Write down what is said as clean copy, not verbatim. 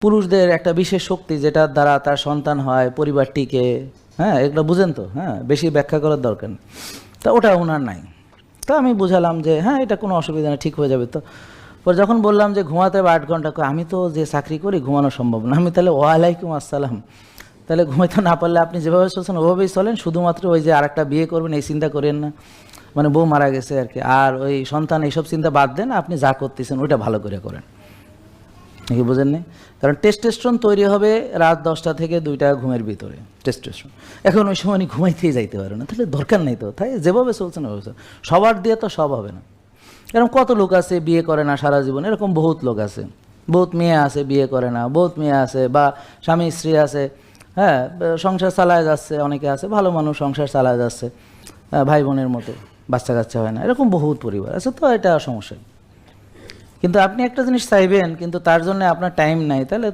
পুরুষদের একটা বিশেষ শক্তি যেটার দ্বারা তার সন্তান হয়, পরিবারটিকে, হ্যাঁ, এগুলো বুঝেন তো, হ্যাঁ, বেশি ব্যাখ্যা করার দরকার নেই। তা ওটা ওনার নাই। তো আমি বুঝালাম যে হ্যাঁ, এটা কোনো অসুবিধা নেই, ঠিক হয়ে যাবে। তো পর যখন বললাম যে ঘুমাতে হবে 8 ঘন্টা, আমি তো যে চাকরি করি ঘুমানো সম্ভব না। আমি তাহলে ওয়ালাইকুম আসসালাম, তাহলে ঘুমাইতে না পারলে আপনি যেভাবে চলছেন ওভাবেই চলেন, শুধুমাত্র ওই যে আরেকটা বিয়ে করবেন এই চিন্তা করেন না, মানে বউ মারা গেছে আর কি, আর ওই সন্তান এইসব চিন্তা বাদ দেন, আপনি যা করতেছেন ওইটা ভালো করে করেন। নাকি বুঝেননি? কারণ টেস্টোস্টেরন তৈরি হবে রাত 10টা থেকে 2টা ঘুমের ভিতরে, টেস্টোস্টেরন। এখন ওই সময় উনি ঘুমাইতেই যাইতে পারে না, তাহলে দরকার নেই তো, তাই যেভাবে চলছে না ওইভাবে। সবার দিয়ে তো সব হবে না। এরকম কত লোক আছে বিয়ে করে না সারা জীবন, এরকম বহুত লোক আছে, বহুত মেয়ে আছে বিয়ে করে না, বহুত মেয়ে আছে, বা স্বামী স্ত্রী আছে, হ্যাঁ, সংসার চালায় যাচ্ছে, অনেকে আছে ভালো মানুষ সংসার চালায় যাচ্ছে, ভাই বোনের মতো, বাচ্চা কাচ্চা হয় না, এরকম বহুত পরিবার আছে। তো এটা সমস্যা। কিন্তু আপনি একটা জিনিস চাইবেন, কিন্তু তার জন্য আপনার টাইম নাই, তাহলে